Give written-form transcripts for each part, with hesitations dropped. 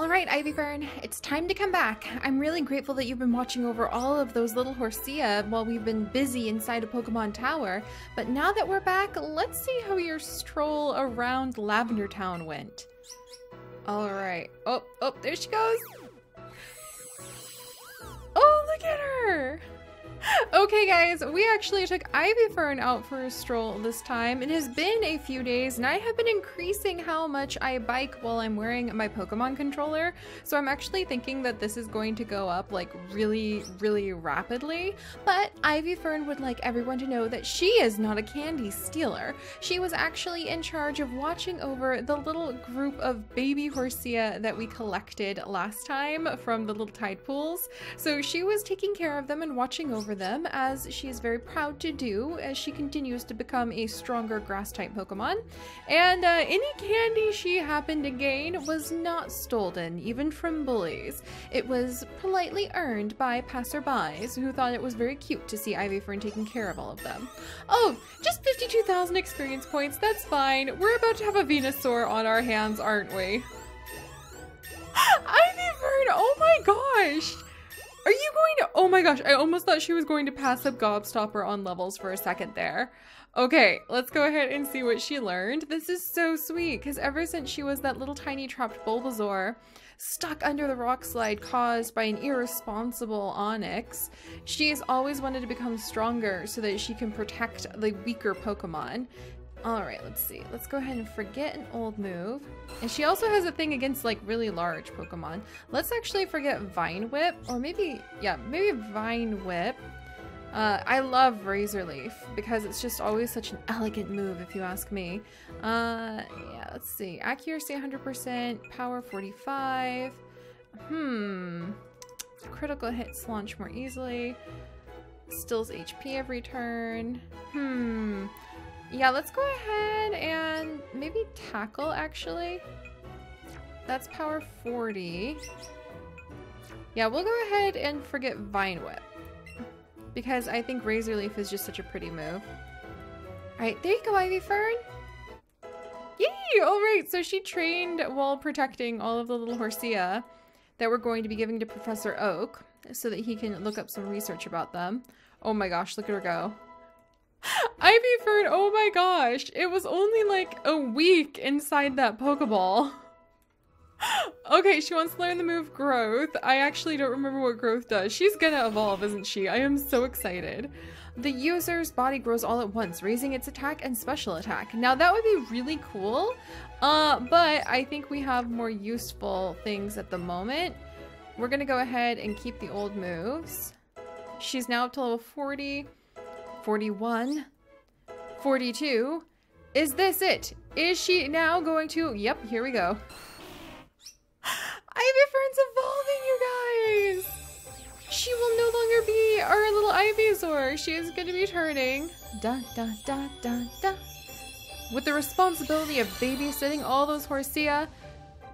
Alright, Ivyfern, it's time to come back. I'm really grateful that you've been watching over all of those little Horsia while we've been busy inside a Pokemon Tower. But now that we're back, let's see how your stroll around Lavender Town went. Alright. Oh, there she goes! Oh, look at her! Okay guys, we actually took Ivyfern out for a stroll this time. It has been a few days and I have been increasing how much I bike while I'm wearing my Pokemon controller. So I'm actually thinking that this is going to go up like really rapidly. But Ivyfern would like everyone to know that she is not a candy stealer. She was actually in charge of watching over the little group of baby Horsia that we collected last time from the little tide pools. So she was taking care of them and watching over them, as she is very proud to do as she continues to become a stronger grass type Pokemon. And any candy she happened to gain was not stolen, even from bullies. It was politely earned by passerbys who thought it was very cute to see Ivyfern taking care of all of them. Oh, just 52,000 experience points, that's fine. We're about to have a Venusaur on our hands, aren't we? Ivyfern, oh my gosh! Are you going to— oh my gosh, I almost thought she was going to pass up Gobstopper on levels for a second there. Okay, let's go ahead and see what she learned. This is so sweet, because ever since she was that little tiny trapped Bulbasaur stuck under the rock slide caused by an irresponsible Onix, she has always wanted to become stronger so that she can protect the weaker Pokemon. Alright, let's see. Let's go ahead and forget an old move. And she also has a thing against like really large Pokemon. Let's actually forget Vine Whip, or maybe, yeah, maybe Vine Whip. I love Razor Leaf because it's just always such an elegant move if you ask me. Yeah, let's see. Accuracy 100%, power 45. Critical hits launch more easily. Stills HP every turn. Yeah, let's go ahead and maybe Tackle, actually. That's power 40. Yeah, we'll go ahead and forget Vine Whip, because I think Razor Leaf is just such a pretty move. Alright, there you go, Ivyfern. Yay! Alright, so she trained while protecting all of the little Horsia that we're going to be giving to Professor Oak so that he can look up some research about them. Oh my gosh, look at her go. Ivyfern, oh my gosh, it was only like a week inside that Pokeball. Okay, she wants to learn the move Growth. I actually don't remember what Growth does. She's gonna evolve, isn't she? I am so excited. The user's body grows all at once, raising its attack and special attack. Now that would be really cool, but I think we have more useful things at the moment. We're gonna go ahead and keep the old moves. She's now up to level 40. 41, 42. Is this it? Is she now going to— yep, here we go. Ivyfern's evolving, you guys! She will no longer be our little Ivysaur. She is going to be turning with the responsibility of babysitting all those Horsia.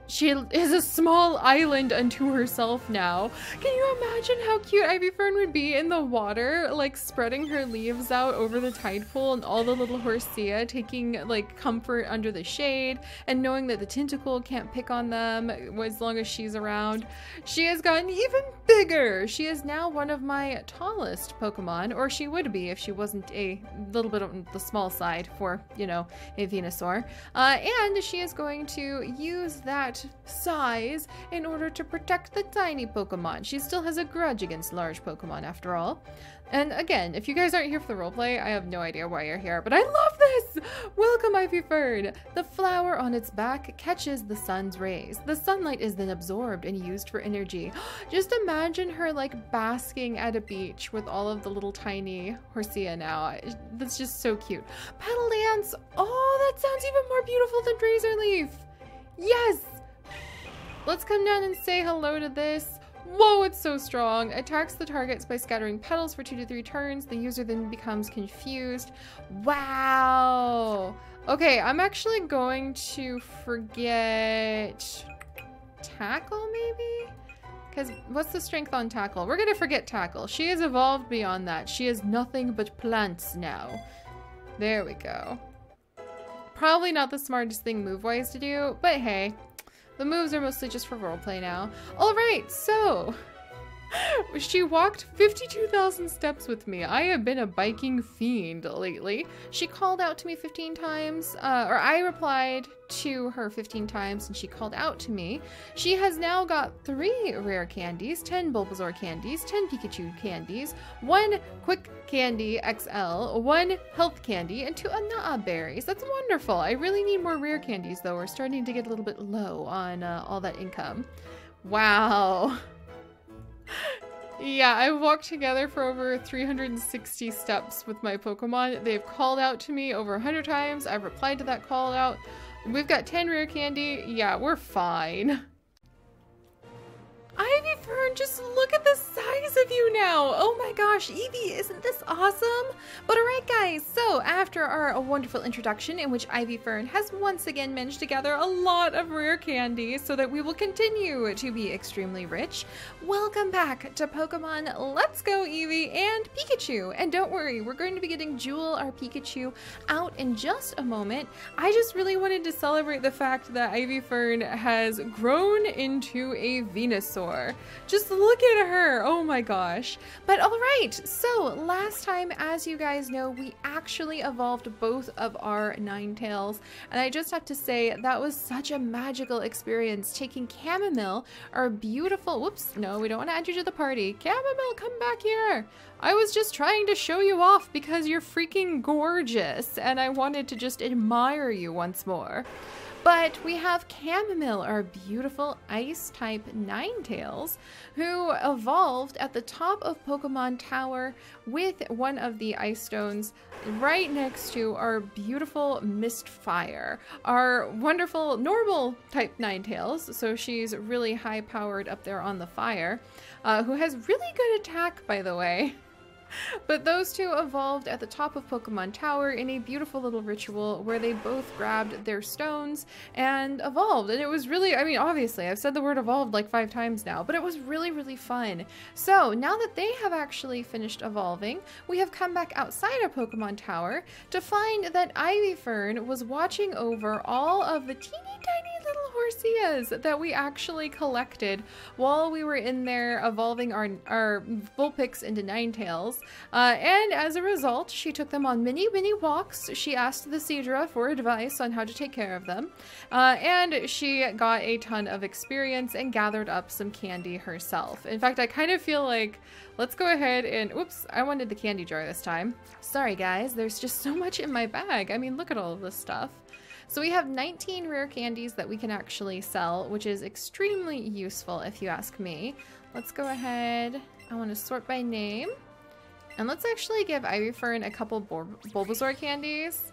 She is a small island unto herself now. Can you imagine how cute Ivyfern would be in the water, like spreading her leaves out over the tide pool and all the little Horsia taking like comfort under the shade and knowing that the Tentacle can't pick on them as long as she's around. She has gotten even bigger. She is now one of my tallest Pokemon, or she would be if she wasn't a little bit on the small side for, you know, a Venusaur. And she is going to use that size in order to protect the tiny Pokemon. She still has a grudge against large Pokemon after all. And again, if you guys aren't here for the roleplay, I have no idea why you're here, but I love this! Welcome, Ivyfern! The flower on its back catches the sun's rays. The sunlight is then absorbed and used for energy. Just imagine her like basking at a beach with all of the little tiny Horsia now. That's just so cute. Petal Dance! Oh, that sounds even more beautiful than Razor Leaf! Yes! Let's come down and say hello to this. Whoa, it's so strong. Attacks the targets by scattering petals for 2 to 3 turns. The user then becomes confused. Wow. Okay, I'm actually going to forget Tackle, maybe? Because what's the strength on Tackle? We're going to forget Tackle. She has evolved beyond that. She is nothing but plants now. There we go. Probably not the smartest thing move-wise to do, but hey. The moves are mostly just for roleplay now. All right, so she walked 52,000 steps with me. I have been a biking fiend lately. She called out to me 15 times, or I replied to her 15 times and she called out to me. She has now got 3 rare candies, 10 Bulbasaur candies, 10 Pikachu candies, 1 Quick Candy XL, 1 Health Candy, and 2 Anaa berries. That's wonderful. I really need more rare candies though. We're starting to get a little bit low on all that income. Wow. Yeah, I've walked together for over 360 steps with my Pokemon. They've called out to me over 100 times. I've replied to that call out. We've got 10 rare candy. Yeah, we're fine. Ivy Fern, just look at the size of you now. Oh my gosh, Eevee, isn't this awesome? But alright guys, so after our wonderful introduction in which Ivy Fern has once again managed to gather a lot of rare candy so that we will continue to be extremely rich, welcome back to Pokemon Let's Go Eevee and Pikachu. And don't worry, we're going to be getting Jewel, our Pikachu, out in just a moment. I just really wanted to celebrate the fact that Ivy Fern has grown into a Venusaur. Just look at her. Oh my gosh. But all right, so last time, as you guys know, we actually evolved both of our Ninetales, and I just have to say that was such a magical experience taking Chamomile, our beautiful, whoops, no, we don't want to add you to the party. Chamomile, come back here. I was just trying to show you off because you're freaking gorgeous and I wanted to just admire you once more. But we have Chamomile, our beautiful Ice-type Ninetales, who evolved at the top of Pokemon Tower with one of the Ice Stones right next to our beautiful Mistfire, our wonderful normal-type Ninetales, so she's really high-powered up there on the fire, who has really good attack, by the way. But those two evolved at the top of Pokemon Tower in a beautiful little ritual where they both grabbed their stones and evolved. And it was really, I mean, obviously, I've said the word evolved like 5 times now, but it was really, really fun. So now that they have actually finished evolving, we have come back outside of Pokemon Tower to find that Ivy Fern was watching over all of the teeny tiny little Horseas that we actually collected while we were in there evolving our Vulpix into Ninetales. And as a result, she took them on many walks. She asked the Seadra for advice on how to take care of them. And she got a ton of experience and gathered up some candy herself. In fact, I kind of feel like, let's go ahead and, oops, I wanted the candy jar this time. Sorry guys, there's just so much in my bag. I mean, look at all of this stuff. So we have 19 rare candies that we can actually sell, which is extremely useful if you ask me. Let's go ahead. I want to sort by name. And let's actually give Ivy Fern a couple Bulbasaur candies,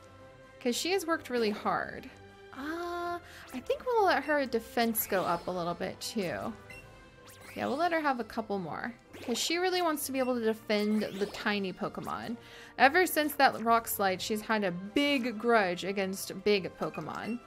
because she has worked really hard. I think we'll let her defense go up a little bit too. Yeah, we'll let her have a couple more, because she really wants to be able to defend the tiny Pokemon. Ever since that rock slide, she's had a big grudge against big Pokemon.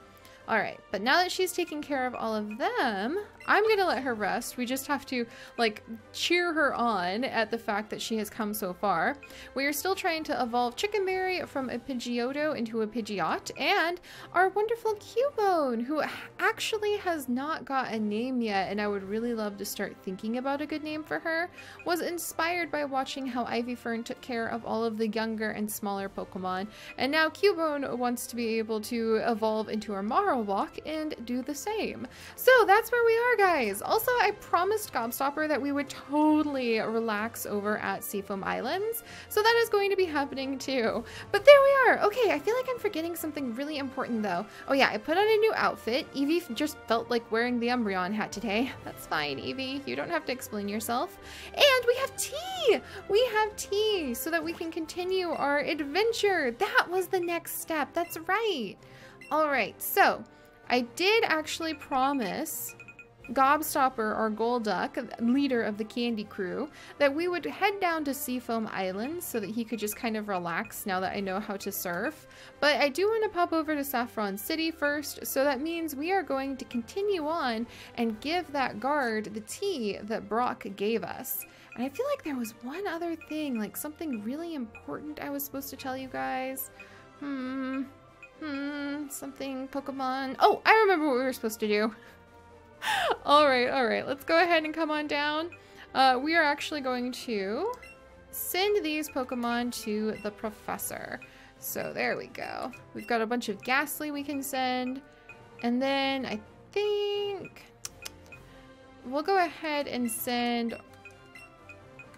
Alright, but now that she's taking care of all of them, I'm gonna let her rest. We just have to, like, cheer her on at the fact that she has come so far. We are still trying to evolve Chickenberry from a Pidgeotto into a Pidgeot, and our wonderful Cubone, who actually has not got a name yet, and I would really love to start thinking about a good name for her, was inspired by watching how Ivy Fern took care of all of the younger and smaller Pokemon, and now Cubone wants to be able to evolve into our Marowak and do the same. So that's where we are, guys. Also, I promised Gobstopper that we would totally relax over at Seafoam Islands, so that is going to be happening too. But there we are. Okay, I feel like I'm forgetting something really important though. Oh yeah, I put on a new outfit. Eevee just felt like wearing the Umbreon hat today. That's fine, Eevee. You don't have to explain yourself. And we have tea! We have tea so that we can continue our adventure. That was the next step. That's right. Alright, so I did actually promise Gobstopper, our Golduck, leader of the candy crew, that we would head down to Seafoam Islands so that he could just kind of relax now that I know how to surf. But I do want to pop over to Saffron City first, so that means we are going to continue on and give that guard the tea that Brock gave us. And I feel like there was one other thing, like something really important I was supposed to tell you guys. Something Pokemon. Oh, I remember what we were supposed to do. All right. Let's go ahead and come on down. We are actually going to send these Pokemon to the professor. So there we go. We've got a bunch of Ghastly we can send. And then I think we'll go ahead and send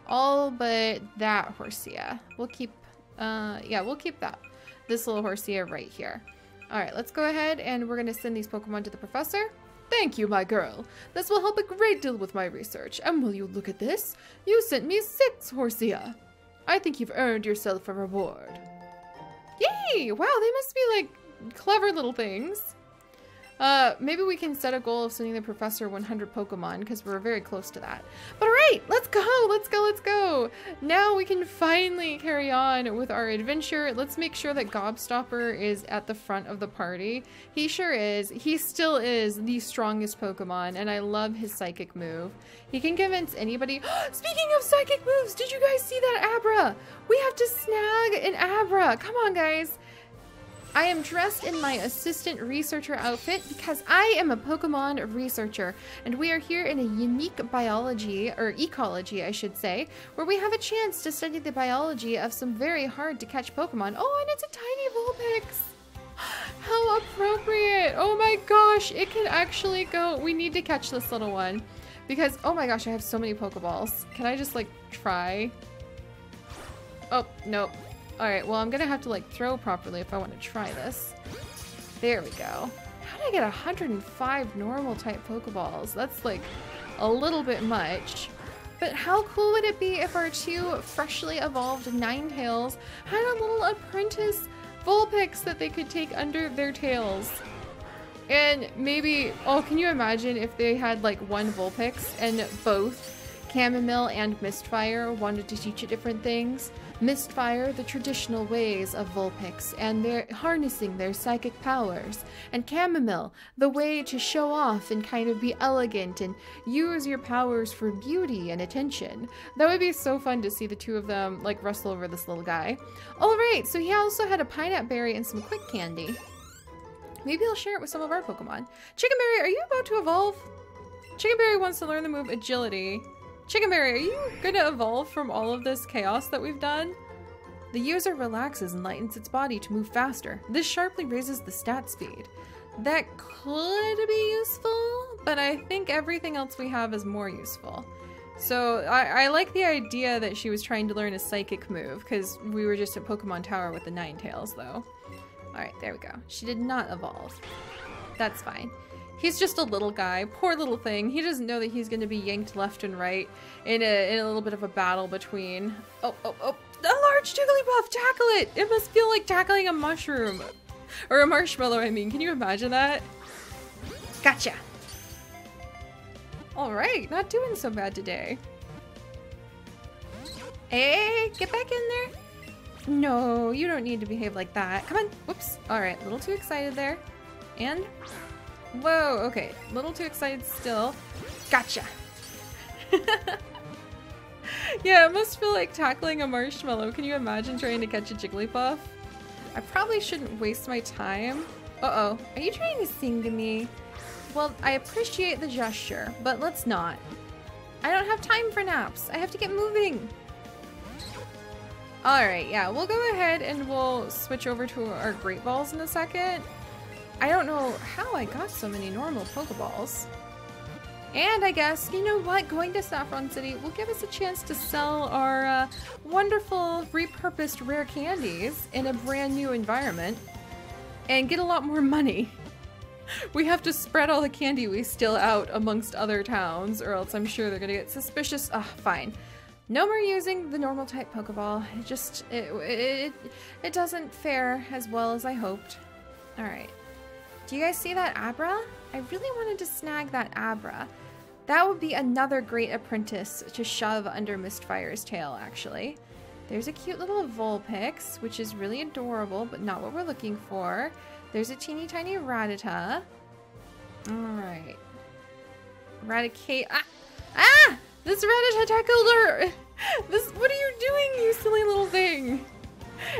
all but that Horsea. We'll keep, we'll keep that. This little Horsea right here. All right, let's go ahead and we're gonna send these Pokemon to the professor. Thank you, my girl. This will help a great deal with my research. And will you look at this? You sent me 6 Horsea. I think you've earned yourself a reward. Yay! Wow, they must be like clever little things. Maybe we can set a goal of sending the professor 100 Pokemon because we're very close to that. But all right, let's go. Now we can finally carry on with our adventure. Let's make sure that Gobstopper is at the front of the party. He sure is. He still is the strongest Pokemon, and I love his psychic move. He can convince anybody. Speaking of psychic moves, did you guys see that Abra? We have to snag an Abra. Come on, guys. I am dressed in my assistant researcher outfit because I am a Pokemon researcher, and we are here in a unique biology, or ecology I should say, where we have a chance to study the biology of some very hard to catch Pokemon. Oh, and it's a tiny Vulpix! How appropriate! Oh my gosh, it can actually go. We need to catch this little one because, oh my gosh, I have so many Pokeballs. Can I just like try? Oh, nope. Alright, well, I'm gonna have to like throw properly if I want to try this. There we go. How did I get 105 normal type Pokeballs? That's like a little bit much. But how cool would it be if our 2 freshly evolved Ninetales had a little apprentice Vulpix that they could take under their tails? And maybe, oh, can you imagine if they had like one Vulpix and both Chamomile and Mistfire wanted to teach it different things? Mistfire, the traditional ways of Vulpix, and they're harnessing their psychic powers. And Chamomile, the way to show off and kind of be elegant and use your powers for beauty and attention. That would be so fun to see the 2 of them like wrestle over this little guy. Alright, so he also had a Pineapple Berry and some Quick Candy. Maybe he'll share it with some of our Pokemon. Chickenberry, are you about to evolve? Chickenberry wants to learn the move Agility. Chickenberry, are you gonna evolve from all of this chaos that we've done? The user relaxes and lightens its body to move faster. This sharply raises the stat speed. That could be useful, but I think everything else we have is more useful. So I like the idea that she was trying to learn a psychic move because we were just at Pokemon Tower with the Ninetales though. Alright, there we go. She did not evolve. That's fine. He's just a little guy, poor little thing. He doesn't know that he's going to be yanked left and right in a little bit of a battle between... Oh, a large Jigglypuff, tackle it! It must feel like tackling a mushroom. Or a marshmallow, I mean. Can you imagine that? Gotcha! Alright, not doing so bad today. Hey, get back in there. No, you don't need to behave like that. Come on, whoops. Alright, a little too excited there. And... Whoa, okay. A little too excited still. Gotcha! Yeah, it must feel like tackling a marshmallow. Can you imagine trying to catch a Jigglypuff? I probably shouldn't waste my time. Uh-oh. Are you trying to sing to me? Well, I appreciate the gesture, but let's not. I don't have time for naps. I have to get moving. Alright, yeah. We'll go ahead and we'll switch over to our Great Balls in a second. I don't know how I got so many normal Pokeballs. And I guess, you know what, going to Saffron City will give us a chance to sell our wonderful repurposed rare candies in a brand new environment and get a lot more money. We have to spread all the candy we steal out amongst other towns or else I'm sure they're gonna get suspicious. Fine. No more using the normal type Pokeball. It doesn't fare as well as I hoped. Alright. Do you guys see that Abra? I really wanted to snag that Abra. That would be another great apprentice to shove under Mistfire's tail, actually. There's a cute little Vulpix, which is really adorable, but not what we're looking for. There's a teeny tiny Rattata. Alright. Raticate. Ah! This Rattata tackled her! What are you doing, you silly little thing?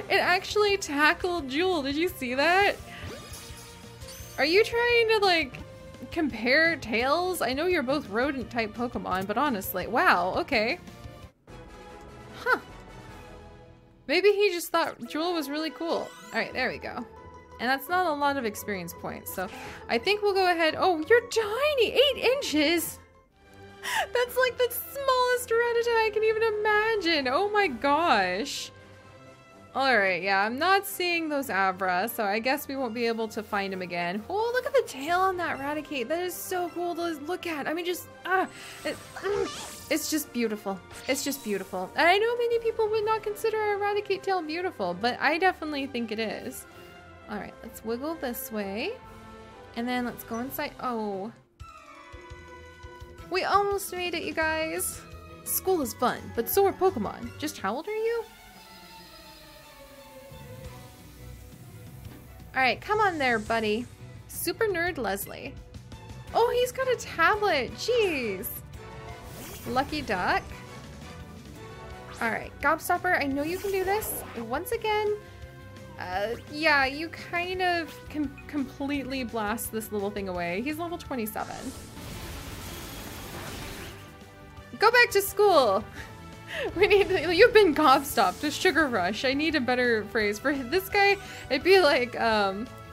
It actually tackled Jewel. Did you see that? Are you trying to, like, compare tails? I know you're both rodent type Pokemon, but honestly, wow, okay. Huh. Maybe he just thought Jewel was really cool. Alright, there we go. And that's not a lot of experience points, so I think we'll go ahead. Oh, you're tiny! 8 inches! That's like the smallest Rattata I can even imagine! Oh my gosh! Alright, yeah, I'm not seeing those Abra, so I guess we won't be able to find him again. Oh, look at the tail on that Raticate. That is so cool to look at. I mean, just, it's just beautiful. It's just beautiful. And I know many people would not consider a Raticate tail beautiful, but I definitely think it is. Alright, let's wiggle this way. And then let's go inside. Oh. We almost made it, you guys. School is fun, but so are Pokemon. Just how old are you? Alright, come on there, buddy. Super Nerd Leslie. Oh, he's got a tablet. Jeez. Lucky Duck. Alright, Gobstopper, I know you can do this. Once again, yeah, you kind of completely blast this little thing away. He's level 27. Go back to school! We need, you've been gobstopped, a sugar rush. I need a better phrase. For this guy, it'd be like,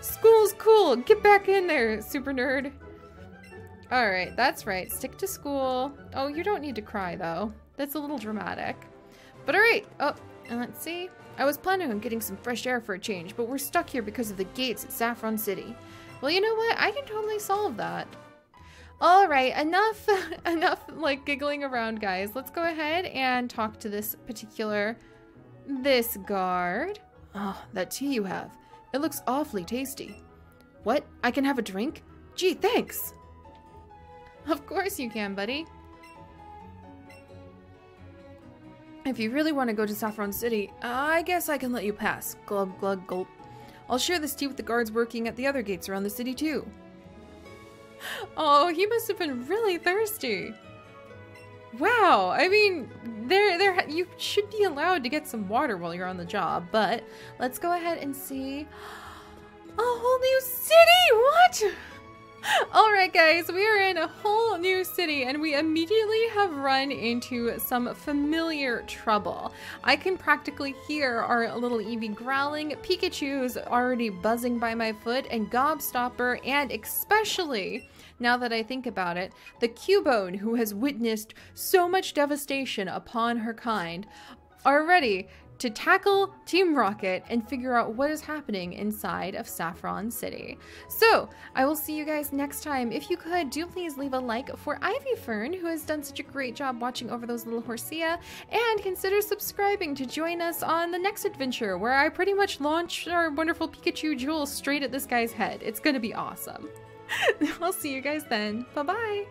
school's cool, get back in there, super nerd. Alright, that's right, stick to school. Oh, you don't need to cry though. That's a little dramatic. But alright, oh, and let's see. I was planning on getting some fresh air for a change, but we're stuck here because of the gates at Saffron City. Well, you know what? I can totally solve that. Alright, enough like giggling around, guys. Let's go ahead and talk to this guard. Oh, that tea you have. It looks awfully tasty. What? I can have a drink? Gee, thanks! Of course you can, buddy. If you really want to go to Saffron City, I guess I can let you pass. Glug, glug, gulp. I'll share this tea with the guards working at the other gates around the city, too. Oh, he must have been really thirsty. Wow, I mean, you should be allowed to get some water while you're on the job, but let's go ahead and see. A whole new city! What? Alright guys, we are in a whole new city and we immediately have run into some familiar trouble. I can practically hear our little Eevee growling, Pikachu's already buzzing by my foot, and Gobstopper, and especially, now that I think about it, the Cubone, who has witnessed so much devastation upon her kind, are ready to tackle Team Rocket and figure out what is happening inside of Saffron City. So, I will see you guys next time. If you could, do please leave a like for Ivyfern, who has done such a great job watching over those little Horsia, and consider subscribing to join us on the next adventure, where I pretty much launch our wonderful Pikachu jewel straight at this guy's head. It's gonna be awesome. I'll see you guys then. Bye-bye!